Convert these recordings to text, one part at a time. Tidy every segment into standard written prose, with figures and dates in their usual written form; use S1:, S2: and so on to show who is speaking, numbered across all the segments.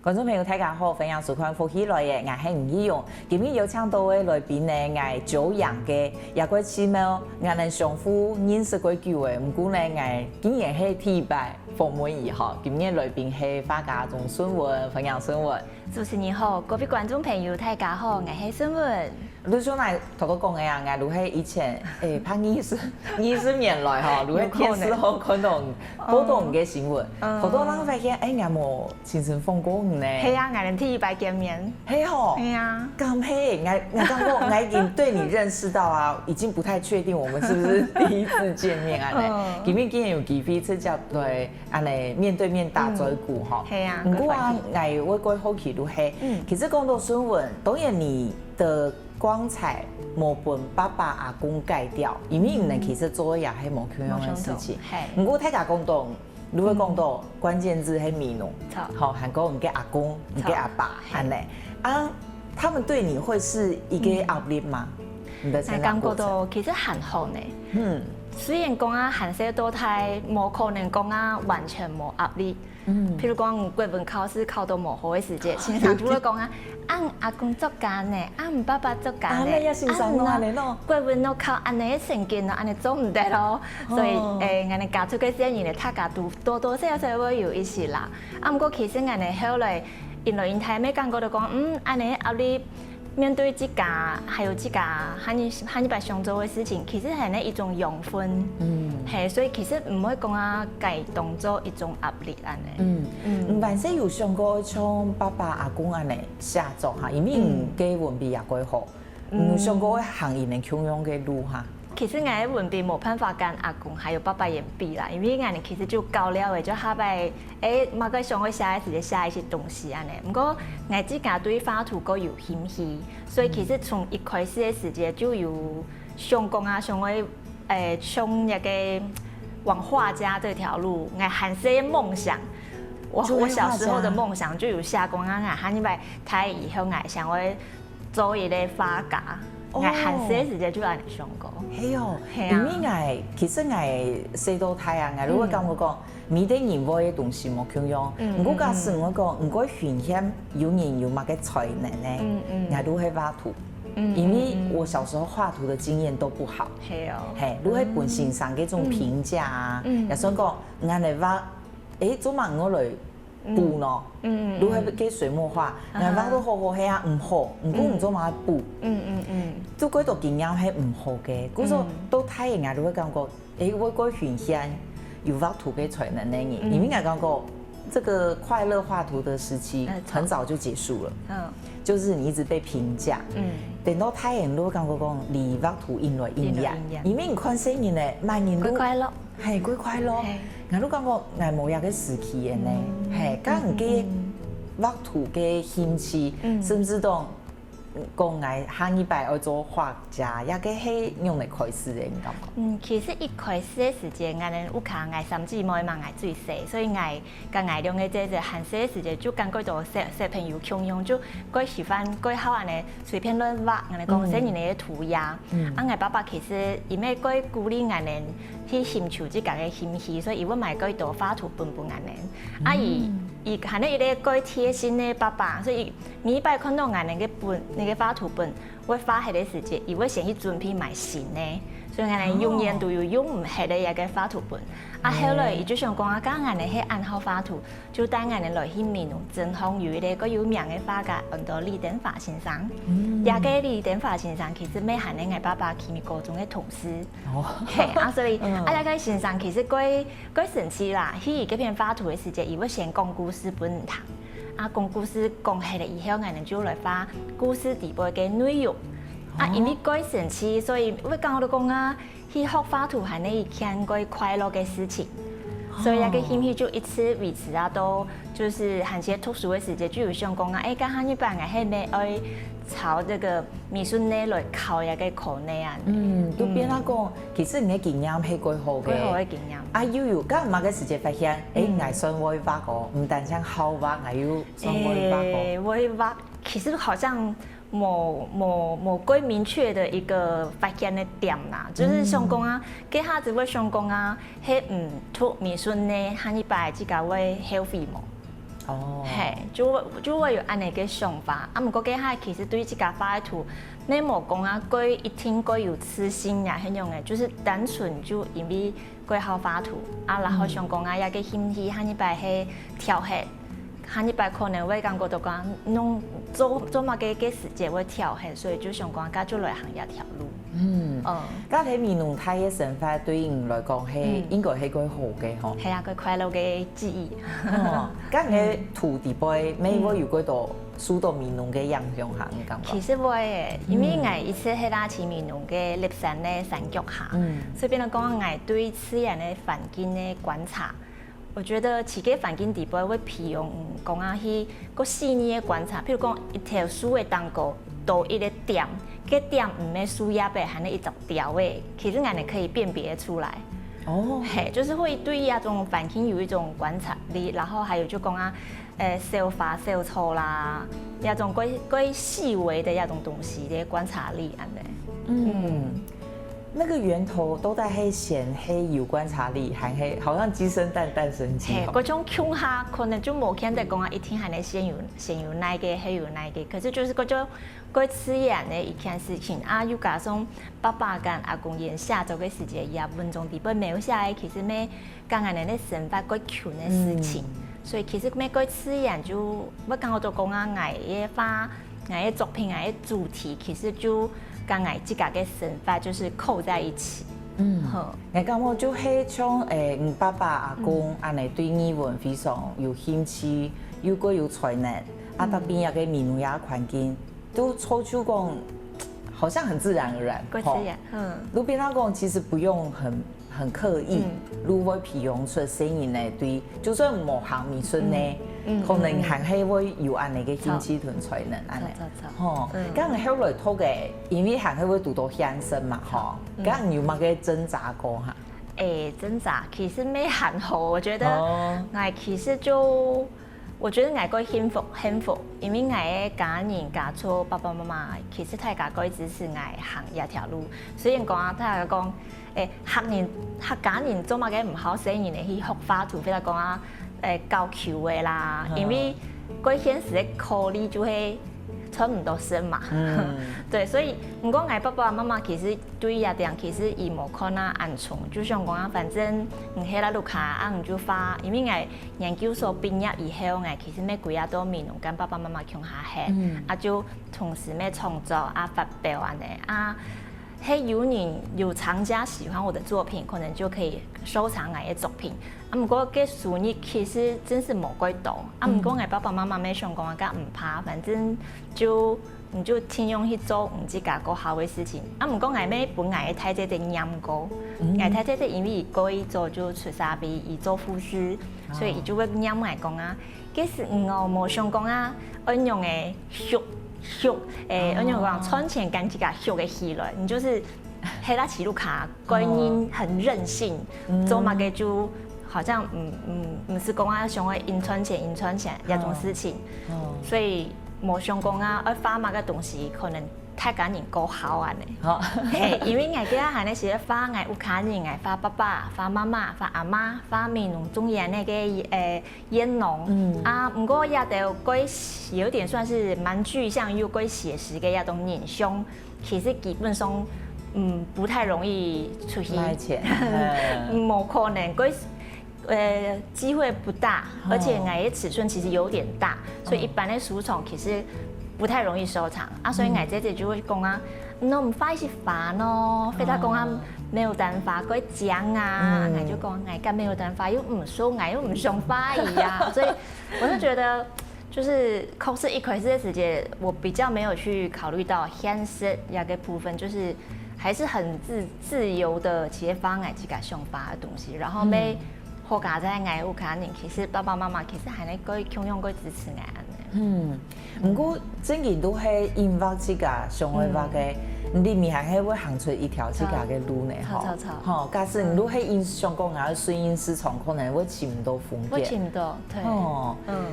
S1: 观众朋友大家好，分享收看福喜来嘅，我系吴依勇。今日有请到嘅来宾呢，我久仰嘅，也过起码我哋相互认识过久嘅，唔过呢，我竟然系第一摆访问伊哈。今日来宾系画家钟孙文，分享孙文。
S2: 主持人好，各位观众朋友大家好，我系孙文。
S1: 你想来同我讲嘅啊，我如系以前拍20年来哈，如系电视好看到好多嘅新闻，好多人发现我冇亲身访过呢。
S2: 系啊，我哋第一摆见面。
S1: 嘿吼，
S2: 系啊，
S1: 咁嘿，我刚刚我已经对你认识到啊，已经不太确定我们是不是第一次见面啊？今日竟然有机会直接对安尼面对面打嘴鼓哈。
S2: 系啊，
S1: 不过啊，我过好奇如系，其实讲到孙文，当然你的光彩冇被爸爸阿公盖掉，因为唔能其实做也系冇同样嘅事情。不过大家讲到，如果讲到关键字系面咯，好，韩国唔嘅阿公，唔嘅阿爸，安尼啊，他们对你会是一个压力吗？你的成长过程？
S2: 感觉到其实很好呢。虽然讲啊，韩式多太冇可能讲啊完全冇压力。譬如讲国文考试考到冇好嘅时节，先生就会讲啊，俺阿公作家呢，俺爸爸作家呢，国文都考安尼成绩咯，安尼做唔得咯，所以俺哋教出嘅建议呢，大家多多少少会有一些啦。啊，不过其实俺哋后来因为因太咩感觉到讲，安尼压力。面对自家，还有自家和你白想做的事情，其实系呢一种养分，系，所以其实唔可以讲啊，改当做一种压力安尼。
S1: 万岁有想过像爸爸阿公安尼写作哈，因为唔嘅文笔也quite好，有想过行业能穷用嘅路哈。
S2: 其实我的文笔冇办法跟阿公还有爸爸演比啦，因为我哋其实就教了嘅，就下摆马个想去写嘅时就写一些东西安尼。不过我自家对画图个有兴趣，所以其实从一开始嘅时节就有想讲啊，想去从一个往画家这条路，我韩式嘅梦想。我小时候的梦想就有下讲啊，我喊你摆睇以后我想去做一个画家。我韩式嘅时节就安尼想过。
S1: 嘿哟，因为其实细到太啊，如果讲我讲，每个人我嘅东西冇共用，我假使我讲，我分享有人有乜嘅才能呢，我都会画图，因为我小时候画图的经验都不好，嘿，如果本身上嘅种评价啊，也想讲，我嚟画，做乜我嚟。补咯，如何给水墨画，眼画都好好嘿啊，唔好，唔过唔做嘛补，都嗰度经验系唔好嘅，嗰種都睇人家都會感覺，我個分享有畫圖嘅才能呢，你們應該講過，這個快樂畫圖的時期很早就結束了，就是你一直被評價，等到睇人都感覺講，你畫圖引來引人，因為你看生人咧，萬人都
S2: 快樂，
S1: 係幾快樂。我都感覺我冇一個時期嘅呢，係講唔嘅畫圖嘅興趣，甚至到講我下一擺要做畫家，也個係用嚟開始嘅，你感覺？
S2: 其實一開始嘅時節，我哋屋企我三姊妹嘛，我最細，所以我跟我用嘅這韓式嘅時節，就感覺到小朋友共用，就佢喜歡佢好安尼隨便亂畫，我哋講寫人哋嘅塗鴉。啊，我爸爸其實因為佢鼓勵我哋去尋求自家嘅興趣，所以伊會買佢多畫圖本安尼。啊，伊係呢一個佢貼心嘅爸爸，所以每擺看到我哋嘅本，那個畫圖本，我畫迄個時節，伊會先去準備買新嘅。所以我哋永遠都有用唔係嘅一個畫圖本。啊，後來伊就想講啊，講我哋去按好畫圖，就帶我哋來去面真方有一個有名嘅畫家，叫做李登輝先生。也個李登輝先生其實咩係我爸爸佢高中嘅同事。係啊，所以啊，個先生其實佢神奇啦，佢嗰篇畫圖嘅時節，伊會先講故事本唔同。啊，講故事講起嚟以後，我哋就來畫故事底部嘅內容。啊，因為佢神奇，所以我講到講啊，去學畫圖係呢一件佢快樂嘅事情，所以個興趣就一直維持啊，到就是韓式讀書嘅時節，就有想講啊，咁下一班係咩愛朝這個美術呢來考一個考呢啊。
S1: 都變啦講，其實你嘅經驗係幾好嘅。
S2: 幾好嘅經驗。
S1: 啊，有咁嘅時節發現，我想會畫個，唔單止好畫，我要想會畫個。
S2: 會畫其實好像。某個明確的一個發現的點啦，就是想講啊，佢下子會想講啊，係唔讀美術呢，下一擺自己會 healthy 冇。
S1: 哦，
S2: 嘿，就会有安尼个想法，啊，毋过佮其实对即家画的图，你无讲啊，佮一听佮有痴心呀，迄种的，就是单纯就因为佮好画图，啊，然后想讲啊，也佮兴趣，下一摆迄跳黑，下一摆可能会感觉到讲，弄做嘛个时间会跳黑，所以就想讲，佮就来行业条路。
S1: 家喺闽南泰嘅生活對因來講係應該係幾好嘅吼。
S2: 係啊，佢快樂嘅記憶。
S1: 家嘅土地杯，每會有幾多受到闽南嘅影響下，你感覺？
S2: 其實會嘅，因為我一直喺拉起闽南嘅立山嘅山腳下，所以變到講我對自然嘅環境嘅觀察，我覺得自己環境地杯會培養講啊去個細膩嘅觀察，譬如講一條樹嘅當個多一個點。個點唔係樹葉嘅，係那一條條嘅，其實我哋可以辨別出來。哦，嘿，就是會對那種環境有一種觀察力，然後還有就講啊，小花小草啦，那種歸細微的那種東西的觀察力安尼。
S1: 那個源頭都在黑線黑有觀察力，還黑好像雞生蛋蛋生雞。
S2: 嗰種鄉下可能就冇見得講啊，一天還能先有那個，還有那個，可是就是嗰種自然的一件事情啊，又加上爸爸跟阿公言下晝嘅時間也文中地本描寫嘅，其實咩講下人哋生活嗰窮嘅事情，所以其實咩嗰自然就我剛我都講啊，我嘅畫、我嘅作品、我嘅主題，其實就跟我自家嘅生活就是扣在一起。
S1: 好，我感覺就係像爸爸阿公安尼對語文非常有興趣，又個有才能，啊特別一個闽南嘅環境。都抽出講，好像很自然而然。
S2: 自然，
S1: 路邊那講其實不用很刻意，如會培養出聲音呢，對，就算冇行美術呢，可能還係會有安尼嘅興趣同才能安尼。吼，咁我後來讀嘅，因為還係會讀到鄉聲嘛，吼，咁你有冇嘅掙扎過哈？
S2: 掙扎其實沒很好，我覺得我其實就。我覺得我個幸福，因為我嘅家人家族爸爸媽媽其實大家個支持我行一條路。雖然講啊，大家講客家人做乜嘅唔好寫人哋去學畫圖，譬如講啊教球嘅啦，因為個現實嘅考慮就係差唔多深嘛。對，所以唔講我爸爸媽媽其實對一點其實伊無可能安從，就想講啊，反正唔喺啦路卡啊，唔就畫，因為我研究所畢業以後，我其實咩幾啊都闽南跟爸爸媽媽共下學，啊就同時咩創作啊發表安尼啊，係有人有藏家喜歡我的作品，可能就可以收藏我嘅作品。啊，唔過嘅收益其實真是冇幾多，啊唔過我爸爸媽媽咩想講啊，咁唔怕，反正你就盡量去做唔自家個好嘅事情。啊，唔過我咩本來睇這隻音歌，我睇這隻因為過去做就出沙比，伊做護士，所以伊就會音我講啊，其實我冇想講啊，按用嘅俗，按用講存錢跟自家俗嘅起來，你就是黑拉起路卡，個人很任性，做乜嘅就。好像唔是講啊，想要印存錢那種事情，所以冇想講啊，要畫乜嘅東西可能太緊人夠好啊呢。因為我記得係那時畫我有家人，我畫爸爸、畫媽媽、畫阿媽、畫闽南中原那個煙農啊，不過也都有點算是蠻具象又幾寫實嘅一種人像，其實基本上不太容易出現，冇可能機會不大，而且我的尺寸其實有點大，所以一般的書蟲其實不太容易收藏啊。所以我姐姐就會講啊，那唔快些發咯，非他講啊沒有辦法，佢講啊，我就講我幹沒有辦法，又唔收，我又唔想發一樣，所以我就覺得就是考試一開始的時間，我比較沒有去考慮到現實那個部分，就是還是很自由的解放我自己想法的東西，然後咩。學家在我有家人，其實爸爸媽媽其實係咧佢強樣佢支持我。
S1: 不過正然都係因為自家想要畫嘅，你咪係會行出一條自家嘅路呢？嗬，假使你都係因想講啊，順應市場可能會尋唔到風景。
S2: 會尋到，對。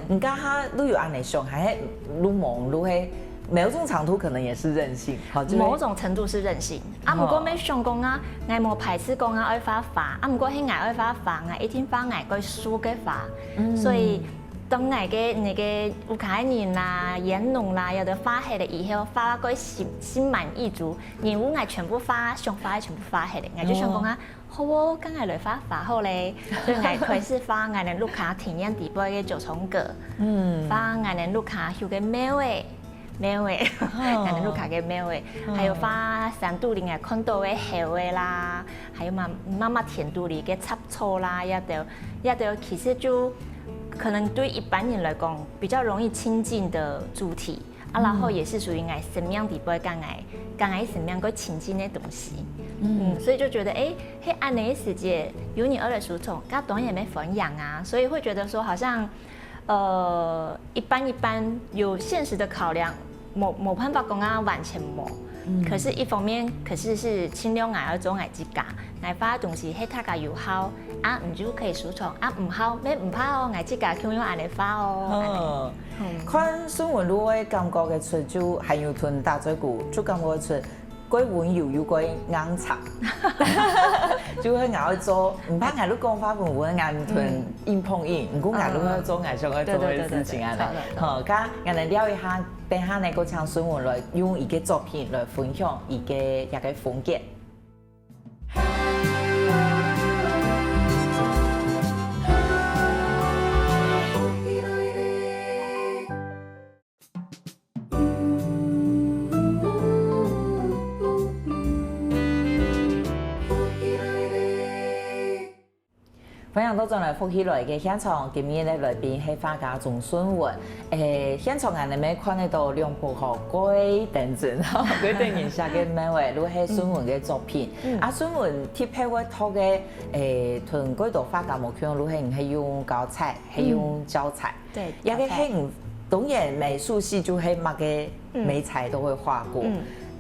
S1: 你家下都有安尼想，係路忙路係。某種程度可能也是任性，
S2: 某種程度是任性。啊，不過咩想講啊，我冇排斥講啊愛畫畫，啊，不過係我愛畫畫，我一天畫我個書嘅畫，所以当我嘅那个乌克兰人啦、演弄啦，有的发下嚟以後，發個心滿意足，任務我全部發，想發全部發下嚟，我就想講啊，好喎，今日來發好咧，所以我開始發我哋錄下體驗底部嘅九重歌，發我哋錄下有個美味，我哋錄下嘅美味，還有發山肚裏嘅看到嘅後嘅啦，還有媽田肚裏嘅插草啦，一條其實就。可能对一般人来讲比较容易亲近的主题，然后也是属于我生命底部刚爱生命个亲近的东西，所以就觉得黑暗的世界有你二的书虫，跟短也没分享啊，所以会觉得说好像一般有现实的考量，某办法讲啊完全冇。可是，一方面，是尽量爱要做爱自家，爱发东西係大家有效啊，唔就可以輸出啊，唔好咩唔怕哦，愛自家咁樣愛嚟發哦。
S1: 看新聞如果感覺嘅出就還有屯大嘴鼓，就感覺出鬼温柔又鬼硬插，就會愛做，唔怕愛你講法文文硬屯硬碰硬，唔過愛你去做愛想去做嘅事情啊，好，咁我哋聊一下。等下呢個唱新聞來用一個作品來分享一個風格。歡迎到進來福喜來嘅現場，今日咧來賓係畫家鍾順文。現場人哋咪看得到兩部好鬼等陣，鬼等人下嘅咩位，都係順文嘅作品。順文貼喺我套嘅同嗰度畫家冇強，都係用膠彩，係用膠彩。
S2: 對，
S1: 有嘅係當然美術系就係乜嘅美彩都會畫過。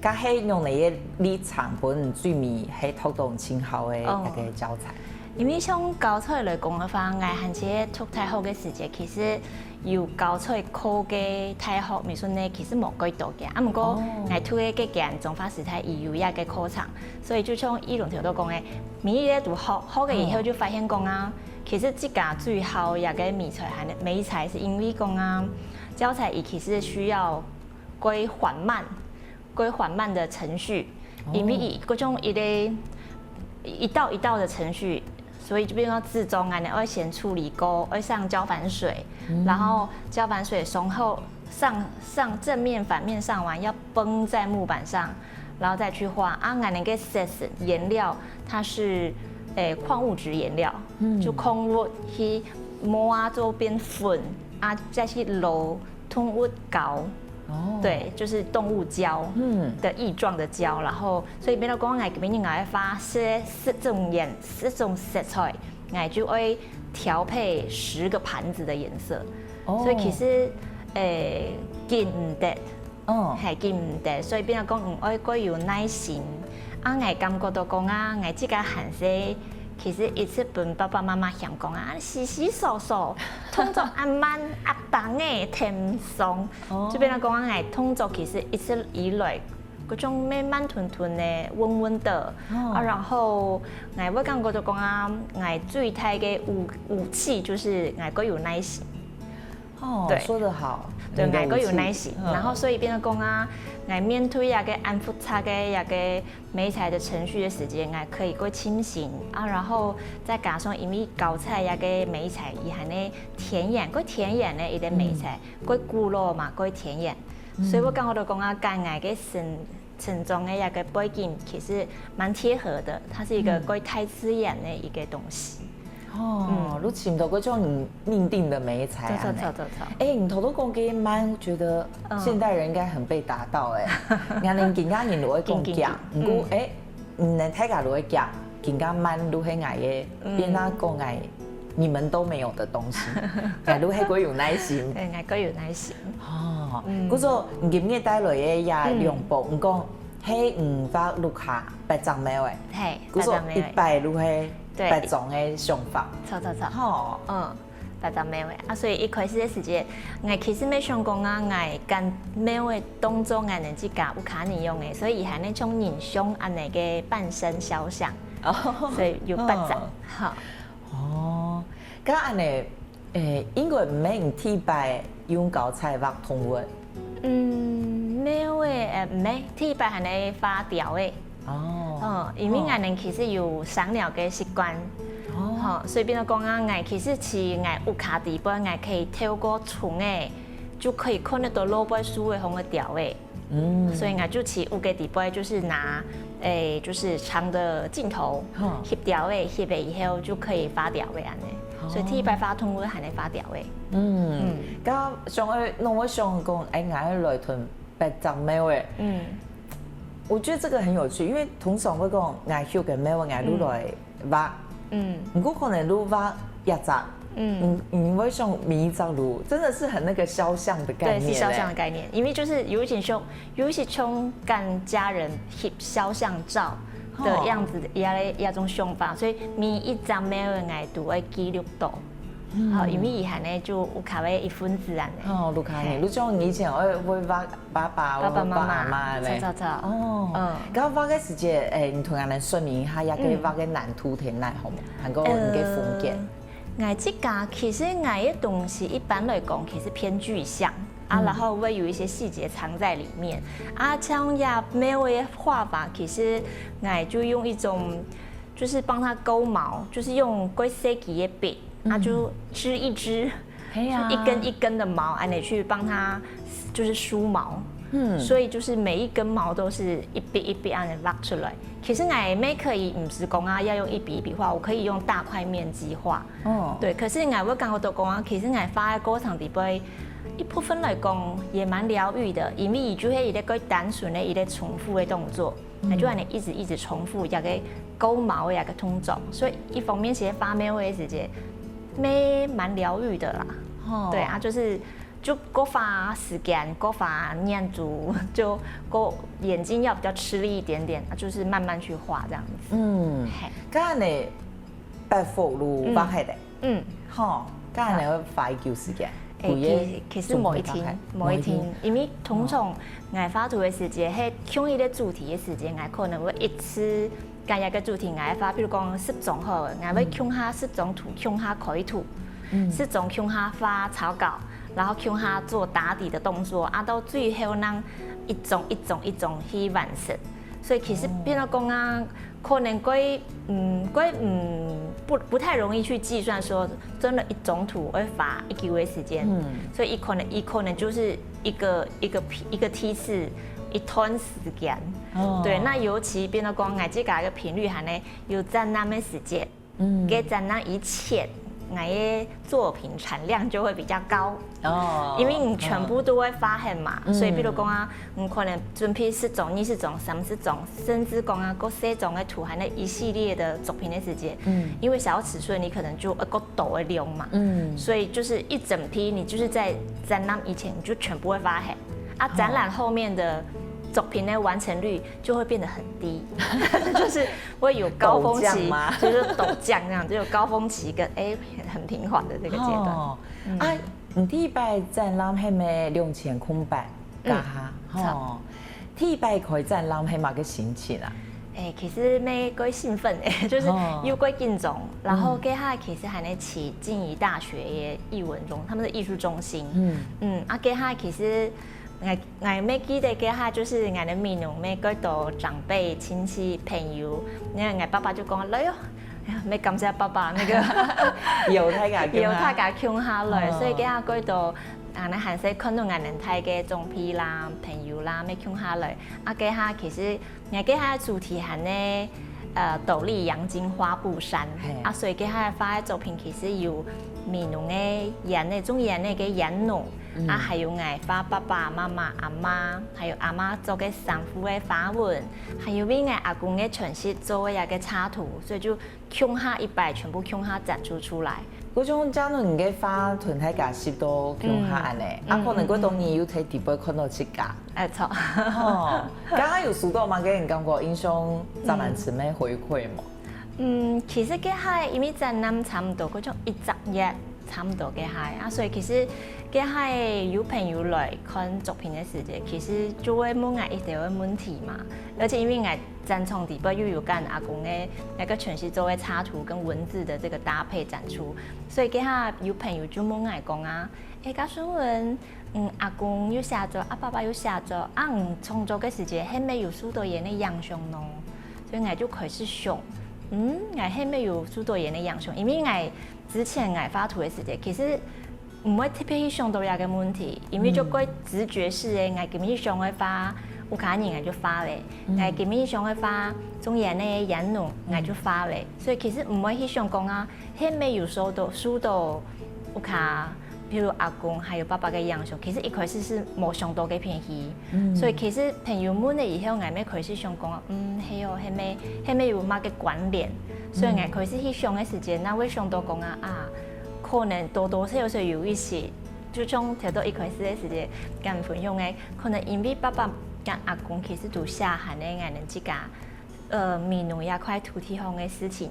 S1: 加係用你嘅立場本最美係套動清好嘅一個膠彩。
S2: 因為像高彩來講嘅話，我係這讀大學嘅時節，其實有高彩課嘅大學美術呢，其實冇幾多嘅。不過我讀嘅嘅間中華時代有一個課程，所以就像伊龍條都講嘅，每日讀學嘅以後就發現講啊，其實自家最好一個美彩是因為講啊，膠彩其實需要歸緩慢的程序，因為嗰種一道一道的程序。所以就變成製作啊，你要先處理過，要上膠反水，然後膠反水鬆後上正面反面上完，要崩在木板上，然後再去畫。啊，我那個顏料它是礦物質顏料，就礦物去磨啊，做變粉啊，再去揉動物膏。對，就是動物膠的液狀的膠，然後所以變到講，我給你愛發這種色彩，我就會調配10個盤子的顏色，所以其實見唔得，係見唔得，所以變到講，我該有耐心，啊，我感覺到講啊，我自己韓式。其實一直本爸爸媽媽想講啊，洗掃掃，通作阿慢阿當嘅甜鬆，就變到講啊，我通作其實一直以來嗰種咩慢吞吞嘅溫溫的，啊，然後我感覺到講啊，我最大嘅武器就是我該有耐心。
S1: 哦，對，說得好。
S2: 對，我該有耐心，然後所以變到講啊，我面對一個按複雜嘅一個美彩的程序的時間，我可以過清醒啊，然後再加上因為高彩一個美彩，伊係呢田園，過田園呢一個美彩，過古老嘛，過田園，所以我剛好都講啊，跟我嘅城中嘅一個背景其實蠻貼合的，它是一個過太自然的一個東西。
S1: 哦，你尋到嗰種命定的美彩啊！你頭都講幾慢，覺得現代人應該很被打到誒。人哋更加人都會講夾，唔過唔能睇下都會夾，更加慢都係捱嘅，變啦講捱你們都沒有的東西，捱都係過有耐心。
S2: 對，捱過有耐心。
S1: 哦，嗰種唔記得帶來嘅也兩部，唔講係500錄下8張咩位？係，嗰種100錄係。8種嘅想法，
S2: 錯，8種咩位啊？所以一開始嘅時間，我其實沒想講啊，我跟咩位動作我能自家有可能用嘅，所以係那種人像安尼嘅半身肖像，所以有8種。好，
S1: 咁安尼因为唔免替白用高菜画通文。
S2: 没有诶，唔免替白系你发条诶。因为我们其实有赏鸟嘅习惯。所以变到讲啊，我其实是我有卡地板，我可以透过窗诶，就可以看得到路边树的红的条诶。所以我就起有嘅地板，就是拿就是长的镜头，翕条诶，翕了以后就可以发条诶安尼。所以替白发通会还能发条诶。
S1: 咁上去弄我想讲，我来屯白杂苗诶。我觉得这个很有趣，因为通常我讲我休嘅苗，我愈来挖。不过可能愈挖一集。你会像迷藏路，真的是很那个肖像的概念。
S2: 对，是肖像的概念，因为就是有一些冲跟家人翕肖像照的样子的一种想法，所以每一张每个爱都会记录到。因为以前呢就有卡为一份自然的。
S1: 卢卡尼，卢像以前会挖爸爸妈妈嘞。
S2: 操。
S1: 咁挖嘅时节，你同人哋说明一下，也可以挖嘅蓝图田来好吗？还个你嘅风景。
S2: 我这家其实我的东西一般来讲其实偏具象然后会有一些细节藏在里面像呀没有的画法，其实我就用一种就是帮它勾毛，就是用龟设计的笔就织一织，就一根一根的毛，你去帮它就是梳毛。所以就是每一根毛都是一笔一笔按拉出来。其实我妹可以不是讲要用一笔一笔画，我可以用大块面积画。对。可是我会刚刚都讲其实我画的过程里边，一部分来讲也蛮疗愈的，因为伊就是一个单纯的一个重复的动作，就按你一直重复，一个勾毛的一个动作，所以一方面其实发妹会直接蛮疗愈的啦。对就够花时间，够花念珠，就够眼睛要比较吃力一点点，就是慢慢去画这样子。
S1: 咁你白幅路畫係的。咁你會花一段時間。
S2: 其實每一天，因為通常我畫圖的時間，係像一個主題的時間，我可能會一次跟一個主題我畫，比如講10種好，我會向下10種圖，向下繪圖，10種向下畫草稿。然後向他做打底的動作到最後讓一種去完成。所以其實變到講可能不太容易去計算說真的一種圖會花1個月時間。所以可能就是一個梯次一段時間。對，那尤其變到講我這個頻率還呢有佔那麼時間，給佔那以前。我的作品產量就會比較高因為你全部都會發現嘛，所以比如講你可能準備10種、20種、30種，甚至講嗰4種的圖還有一系列的作品的時間，因為小尺寸你可能就一個斗的量嘛，所以就是一整批你就是在展覽以前你就全部會發現展覽後面的作品的完成率就會變得很低，就是會有高峰期，就是陡降這樣，就有高峰期跟很平緩的這個階段。
S1: 你第一擺展覽係咪2000空白？第一擺可以展覽係乜個心情啊？
S2: 其實咩鬼興奮就是又鬼緊張，然後給他其實還能起靜宜大學嘅藝文中，他們的藝術中心。給他其實。我沒記得給他就是我的面容，每個都長輩、親戚、朋友，因為我爸爸就講來喲，沒感謝爸爸那個
S1: 有他
S2: 強下來，所以給他個都你還是看到我能睇嘅種皮啦、朋友啦，沒強下來，給他其實我給他主題係呢斗笠陽金花布衫，所以給他畫嘅作品其實有面容嘅人呢種人呢嘅人濃。還有我畫爸爸媽媽、阿媽，還有阿媽做嘅衫褲嘅花紋，還有為我阿公嘅傳習做嘅一個插圖，所以就向下一擺全部向下展出出來。
S1: 嗰種假如你嘅花團體架攝到向下安尼，可能嗰當年要睇地板看到設架。
S2: 錯。
S1: 剛剛有數到嘛？給人感覺印象展覽前咩回饋嘛？
S2: 其實嘅係因為展覽差唔多嗰種110日。差不多嘅係啊，所以其實嘅係有朋友來看作品嘅時節，其實就會問我一條嘅問題嘛，而且因為我展場底部又有跟阿公嘅那個全息做嘅插圖跟文字的這個搭配展出，所以嘅下有朋友就問我講啊，家孫文，阿公有寫咗，爸爸有寫咗，創作嘅時節係咪有許多人嘅影響咯？所以我就開始想。我係咪有許多人嘅影響？因為我之前我畫圖嘅時節，其實唔會特別去想到一個問題，因為就個直覺式嘅，我今日想去畫烏卡尼，我就畫咧；我今日想去畫中原嘅演農，我就畫咧。所以其實唔會去想講啊，係咪有受到烏卡？譬如阿公還有爸爸嘅影響，其實一開始是冇想到嘅偏戲，所以其實朋友問了以後，我咪開始想講係哦，係咪有乜嘅關聯？所以我開始去想嘅時間，那會想到講可能多多少少有一些，就從頭到一開始嘅時間，跟分享嘅，可能因為爸爸跟阿公其實都寫下咧，我哋自家。民農一塊土地上嘅事情，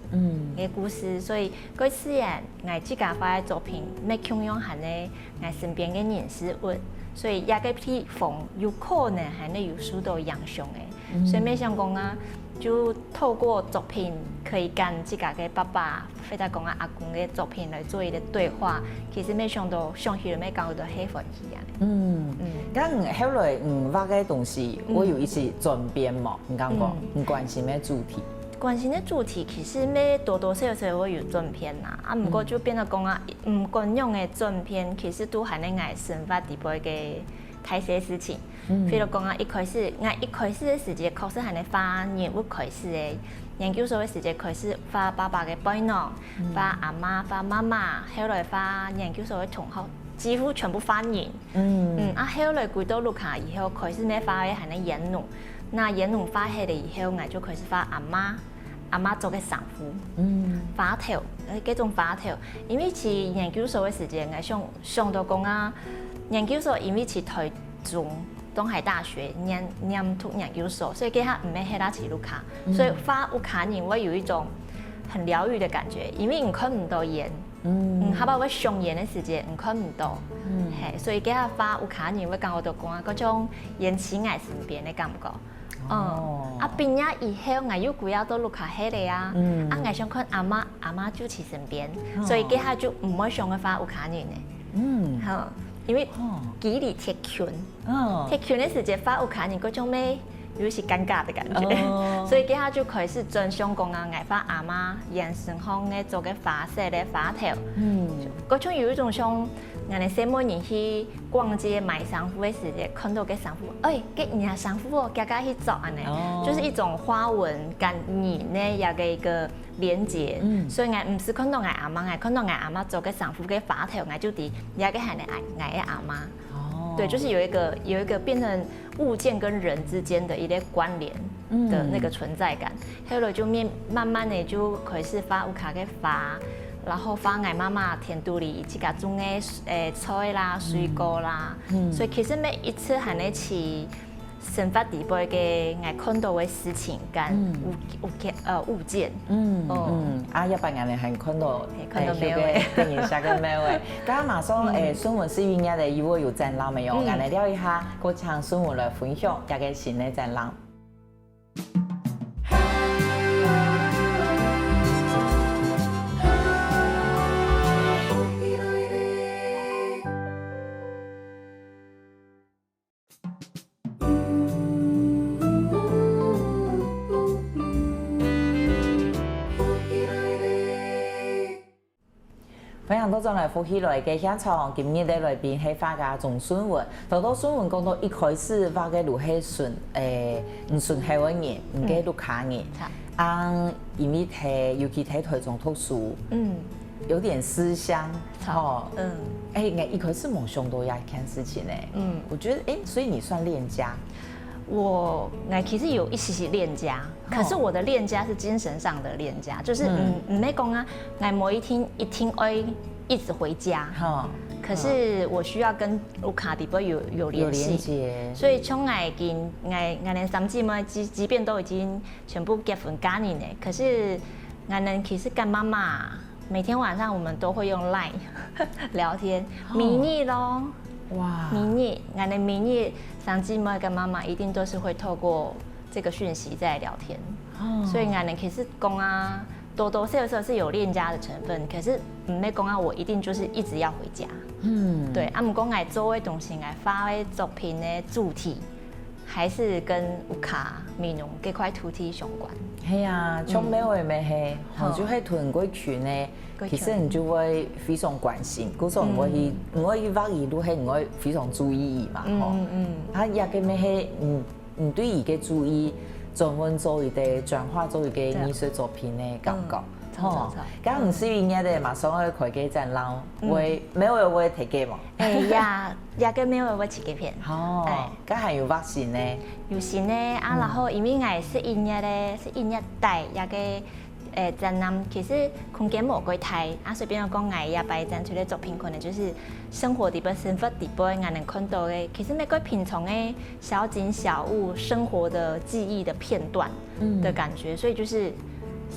S2: 嘅故事，所以嗰次我自家畫嘅作品，咪強用係咧我身邊嘅人事物，所以一個地方有可能係咧有許多影響嘅，所以咪想講啊，就透過作品可以跟自家嘅爸爸，或者講阿公嘅作品來做一個對話，其實咪想到上去咪講到喜歡起啊。
S1: 咁後來畫嘅東西，我有一些轉變嘛，你講過，唔關心咩主題？
S2: 關心嘅主題其實咪多多少少會有轉變啦，不過就變得講唔管用嘅轉變，其實都係咧我生活底部嘅睇些事情。譬如講一開始嘅時節，確實係咧畫人物開始嘅。研究所嘅時節開始畫爸爸嘅背囊，畫阿媽、畫媽媽，後來畫研究所嘅同學，幾乎全部畫人。後來回到盧卡以後，開始咧畫嘅係咧演農。那演農畫起嚟以後，我就開始畫阿媽做嘅衫褲，花頭，嗰種花頭。因為是研究所嘅時節，我想到講研究所因為是台中。東海大學念讀研究所，所以佢下唔係喺那起盧卡，所以畫烏卡人會有一種很療癒的感覺，因為你看唔到人，下巴會上演嘅時間你看唔到，所以佢下畫烏卡人會感覺到講嗰種人喺我身邊嘅感覺。畢業以後我又幾日到盧卡喺嚟我想看阿媽就喺身邊，所以佢下就唔會想去畫烏卡人嘅。因為距離貼近，貼近嘅時節畫烏卡人嗰種咩，有些尷尬的感覺，所以佢下就開始專想講藝畫阿媽人生行嘅做嘅花色嘅花頭，嗰種有一種像我哋細妹人去逛街買衫褲嘅時節，看到嘅衫褲，這人衫褲哦，家家去做安尼，就是一種花紋跟人呢有一個連接，所以我唔是看到我阿媽，我看到我阿媽做嘅衫褲嘅花頭，我就啲也個係我嘅阿媽，對，就是有一個變成物件跟人之間的一個關聯的那個存在感，後來就慢慢的就開始畫烏卡嘅花。然後畫我媽媽田肚裡自家種嘅菜啦、水果啦，所以其實每一次係咧起生活底部嘅我看到嘅事情跟物件，
S1: 一般人係看到咩嘅電影下嘅咩位，剛剛馬上孫文是雲日嘅，如果有展覽沒有？我哋聊一下，我請孫文來分享一個新嘅展覽。非常多種來歡喜來嘅現場，今日嘅來賓係畫家鍾孫文。到孫文講到一開始畫嘅路係唔順係個人，唔嘅路卡人。因為尤其喺台中讀書，有點思鄉，我一開始冇想到一件事情咧。我覺得所以你算戀家。
S2: 我其實有一些戀家，可是我的戀家是精神上的戀家，就是唔係講我某一天會一直回家，可是我需要跟盧卡底部有連接，所以從我連三姊妹即便都已經全部結婚家人咧，可是我其實跟媽媽每天晚上我们都会用 Line 聊天，迷你咯。
S1: 哇，
S2: 迷你，俺的迷你三姊妹跟妈妈一定都是会透过这个讯息在聊天，所以俺的其实讲啊，多多少少是有恋家的成分，可是唔要讲啊，我一定就是一直要回家。对，啊，唔讲俺做的东西，俺发的作品的主题，还是跟有卡美浓这块土地相关。
S1: 系啊，像每位咩系，就喺屯过群呢，其实你就会非常关心，嗰种唔可以挖伊都系唔可以非常注意伊嘛，吼。啊，也嘅咩系，唔对伊嘅注意，专门做伊嘅转化做伊嘅艺术作品嘅感觉。咁唔是应该的，马上去开个展览，会每位会提嘅嘛？
S2: 也跟每位会提嘅片。
S1: 咁还有挖新呢？
S2: 有新呢啊，然后因为我是音乐咧，是音乐带也个展览，其实空间无几大啊，随便讲我也摆展出的作品，可能就是生活底部、生活底部，我能看到的，其实每个平常的小景小物、生活的记忆的片段的感觉，所以就是。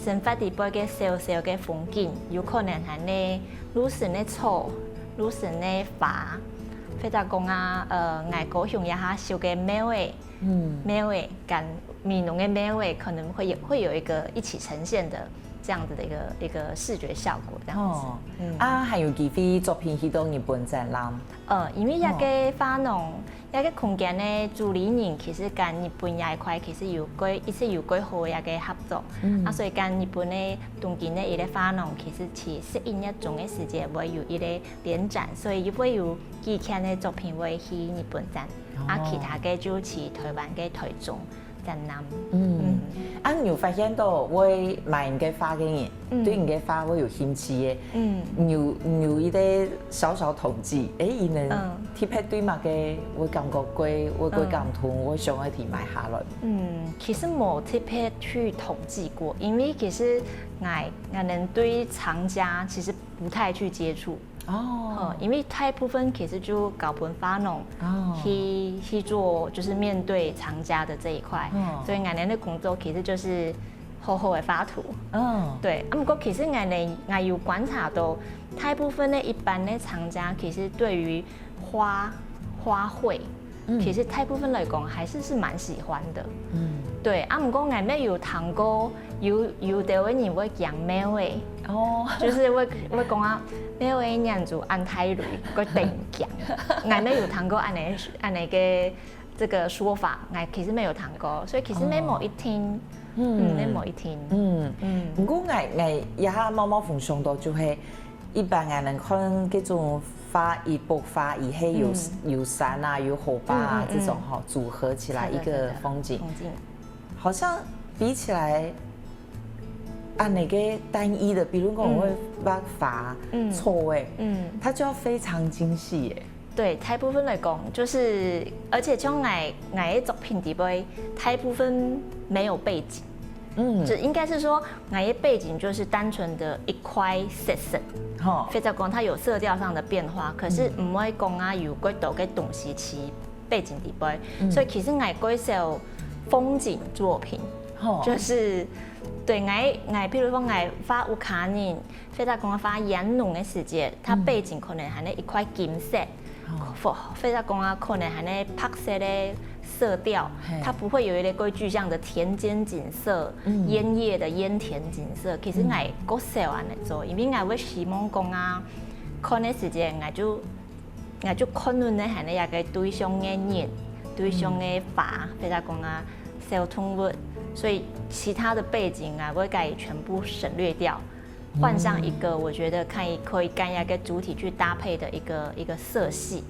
S2: 生活底部嘅小小嘅风景，有可能係呢，女神嘅草，女神嘅花，或者講啊，外國鄉一下小嘅廟位，廟位跟美濃嘅廟位，可能會有一個一起呈現的這樣子的一個視覺效果，這樣子。
S1: 啊，還有幾位作品去到日本展覽？
S2: 因為一個花農。一個空間的主理人其實跟日本也一塊其實一直有幾好一個合作，所以跟日本的東京的一個花農其實是適應一種嘅時間會有一個聯展，所以會有幾件的作品會去日本展，其他嘅就去台灣嘅台中展覽。
S1: 你有發現到會買人嘅花嘅人，對人嘅花會有興趣嘅，有一個小小統計，伊能特別對乜嘅會感覺會感動，會想去買下來。
S2: 其實冇特別去統計過，因為其實我能對藏家其實不太去接觸。因為大部分其實就搞本花農去做，就是面對藏家的這一塊，所以我們的工作其實就是好好的畫圖。對，不過其實我有觀察到，大部分的一般的藏家其實對於花卉，其實大部分來講還是蠻喜歡的。對，不過我們有談過，有的人會講咩位，就是會講啊。咩位人做安泰類個定講，我沒有談過安那個這個說法，我其實沒有談過，所以其實沒某一天，沒某一天。不過
S1: 我一下貓貓風想到就係一般我能看嗰種花一朵花，以後有山啊，有火把啊，這種哈組合起來一個風景，好像比起來。那個單一的，比如講我會把花錯它就要非常精細耶。
S2: 對，大部分來講就是，而且像我的作品底部，大部分沒有背景，就應該是說我的背景就是單純的一塊色色，或者講它有色調上的變化，可是唔會講啊有幾多個東西喺背景底部，所以其實我幾首風景作品，就是。對，我譬如說我畫烏卡人，或者講畫煙濃的時節，它背景可能係呢一塊金色，或者講可能係呢白色的色調，它不會有一個具象的田間景色、煙葉的煙田景色。其實我少安尼做，因為我會希望講啊，看的時節我就看論呢係呢一個對象的人、對象的花，或者講啊小動物。所以其他的背景啊，我會全部省略掉，換上一個我覺得可以跟一個主體去搭配的一個色系。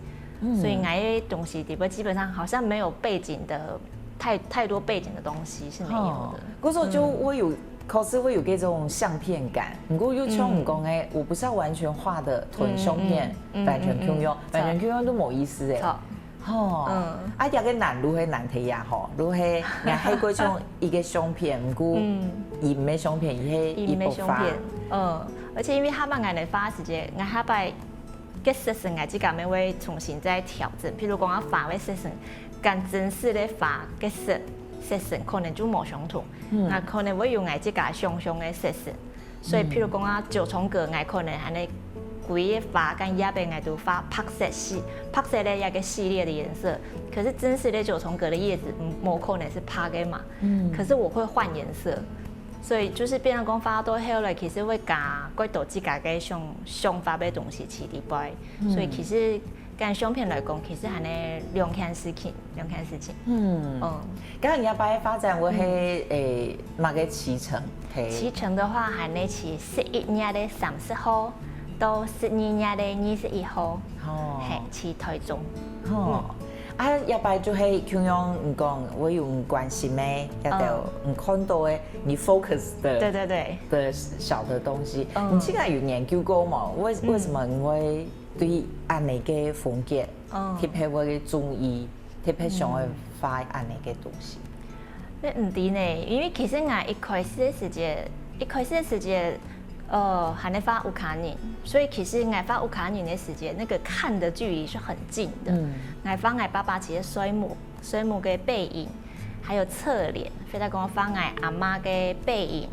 S2: 所以我的東西底部基本上好像沒有背景的太多背景的東西是沒有的。
S1: 嗰時候就會有，可是會有這種相片感。不過又像唔講誒，我不是要完全畫的純相片，完全 Q 用，完全 Q 用都冇意思誒。一個難如係難題呀，如係我係嗰種一個相片，唔過鹽嘅相片，而係一部花。
S2: 而且因為下半我的花時間，我下半嘅色色我自己咪會重新再調整。譬如講我花嘅色色，跟真實的花嘅色色可能就冇相同，我可能會用我自己相的色色。所以譬如讲啊九重葛，我可能安尼规个花跟叶边我都发白色的一个系列的颜色。可是真实的九重葛的叶子，冇可能是白的嘛。可是我会换颜色。所以就是变成讲花都后来其实会加几道自家嘅想法嘅东西起伫杯，所以其实跟相片来讲，其实还呢两件事情。
S1: 咁人家擺發展會係乜嘅期程？
S2: 期程的話，係呢是11月的30號到12月的21號，係去台中。
S1: 啊，要擺就係咁樣唔講，我有唔關心咩，一條唔看到嘅，你 focus 的的小的東西。你之前有研究過嘛？為什麼我會對安尼嘅風格特別會注意，特別想去發安尼嘅東西？
S2: 那唔知呢，因為其實我一開始的時間，還沒發烏卡尼，所以其實我發烏卡尼的時間，那個看的距離是很近的。我發我爸爸其實水母的背影，還有側臉，非常講發我阿媽的背影，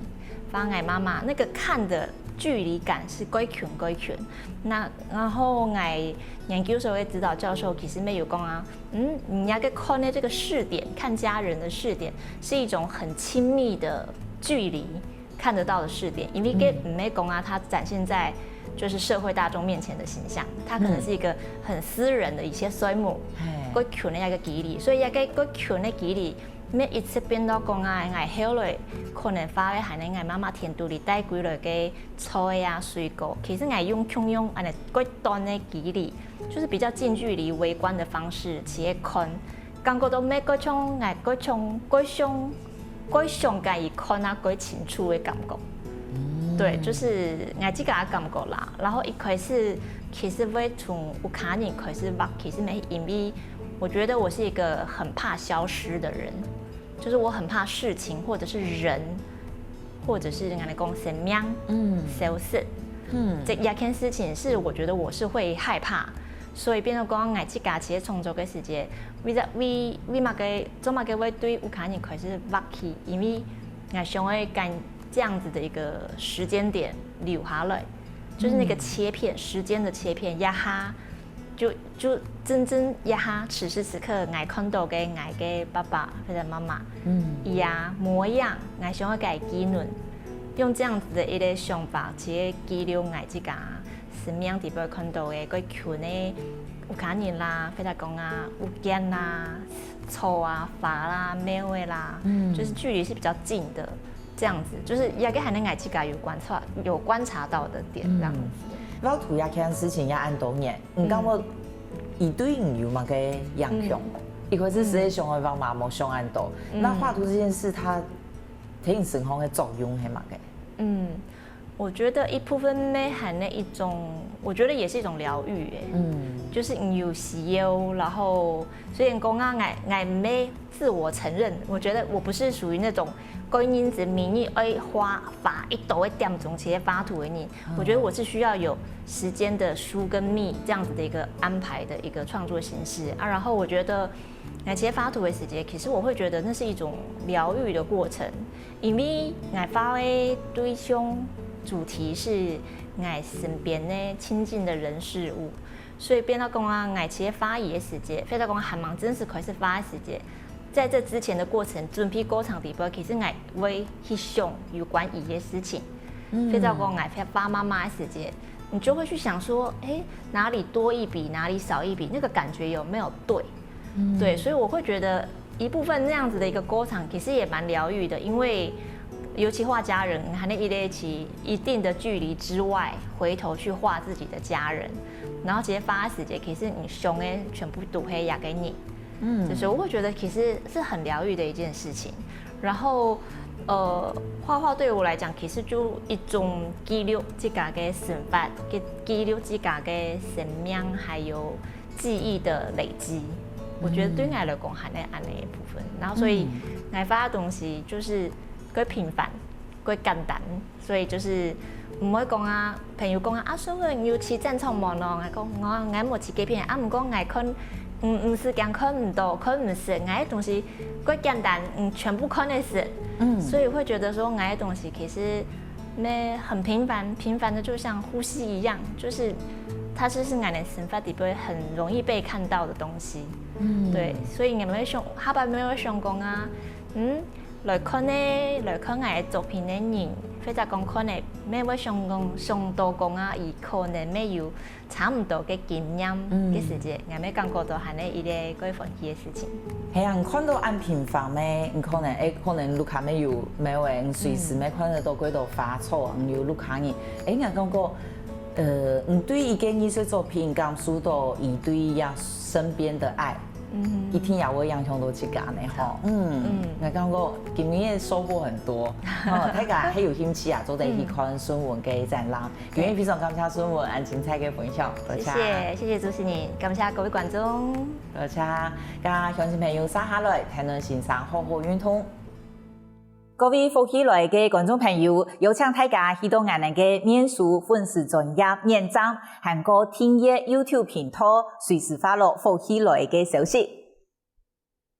S2: 發我媽媽，那個看的距離感是幾遠。那然後我研究所的指導教授其實沒有講啊，你要看的這個視點，看家人的視點，是一種很親密的距離。看得到的視點，因為給唔係講啊，它展現在就是社會大眾面前的形象，它可能是一個很私人的一些水母，嗰群的一個距離，所以一個嗰群的距離，咩一次變到講啊，我後來可能發嘅係呢，我媽媽田度裡帶幾類嘅菜啊水果，其實我用安尼嗰段的距離，就是比較近距離圍觀的方式去看，感覺到咩嗰種我上介意看啊，幾清楚的感覺，對，就是我自己的感覺啦。然後一開始其實會從烏卡尼開始畫，其實沒因為我覺得我是一個很怕消失的人，就是我很怕事情或者是人，或者是人家講生命消失，這一件事情是我覺得我是會害怕。所以變到講，我自己其實創作嘅時間，為做乜嘅會對烏卡尼開始畫起，因為我想要跟這樣子的一個時間點留下來，就是那個切片，時間的切片，一下就真正一下，此時此刻我看到嘅我嘅爸爸或者媽媽，伊啊模樣，我想要給記錄，用這樣子的一個想法，去記錄我自己。生命底邊看到嘅嗰群嘅烏卡尼啦、非常講啊、烏間啦、草啊、花啦、貓嘅啦，就是距離是比較近的，這樣子，就是也個還能愛自己有觀察到的點，這樣子。
S1: 我圖一件事情也按多年，唔講我一對唔有乜嘅影響，一開始實際上嘅話嘛冇上按到，那畫圖這件事，它對你生活嘅作用係乜嘅？
S2: 我覺得一部分呢，含那一種，我覺得也是一種療癒，就是你有喜憂，然後雖然講啊，我沒自我承認，我覺得我不是屬於那種個人子名義畫一朵一點鐘去畫圖的人，我覺得我是需要有時間的疏跟密這樣子的一個安排的一個創作形式啊，然後我覺得。我其實畫圖的時間，其實我會覺得那是一種療癒的過程，因為我畫的對象主題是我身邊的親近的人事物，所以變到講啊，我其實畫伊的時間，非常講還蠻真實開始畫的時間，在這之前的過程，準備過程裡邊，其實我會去想有關伊的事情，非常講我畫媽媽的時間，你就會去想說，哪裡多一筆，哪裡少一筆，那個感覺有沒有對？對，所以我會覺得一部分那樣子的一個過程，其實也蠻療癒的，因為尤其畫家人，還能一起一定的距離之外，回頭去畫自己的家人，然後直接發時間，其實你胸誒全部都會壓給你，就是我會覺得其實是很療癒的一件事情。然後畫畫對我來講，其實就一種記錄自己嘅生活，記錄自己嘅生命，還有記憶的累積。我覺得對我來講係那安那一部分，然後所以我畫的東西就是幾平凡、幾簡單，所以就是唔會講啊，朋友講啊，所以要似真創網咯，我講我冇似幾片，唔講我看唔是講看唔到，看唔識，我的東西幾簡單，全部看得識，所以會覺得說我的東西其實没很平凡，平凡的就像呼吸一样，就是它就是俺的生活底部很容易被看到的东西。对，所以俺们想，下摆没有想讲啊，来看俺的作品的人，或者讲可能没有想讲上多讲啊，伊可能没有差不多嘅经验嘅时间，俺们感觉到係呢一个quite欢喜嘅事情。
S1: 係啊，看到按平凡咩，可能可能路卡沒有人隨時咩看得到幾多花草，有路卡人，我感覺，對一個藝術作品感受到伊對伊身邊的愛。一天也會影響到自己呢，吼，我感覺今年收穫很多，大家很有興趣啊，做得去看孫文嘅展覽，今日非常感謝孫文按精彩嘅分享，多謝，
S2: 謝謝主持人，感謝各位觀眾，
S1: 多謝，咁鄉親朋友撒下來睇能欣賞好好運動。各位福喜來嘅觀眾朋友，有請大家去到我哋嘅面書粉絲專頁認證，韓國聽嘢 YouTube 頻道隨時發落福喜來嘅消息。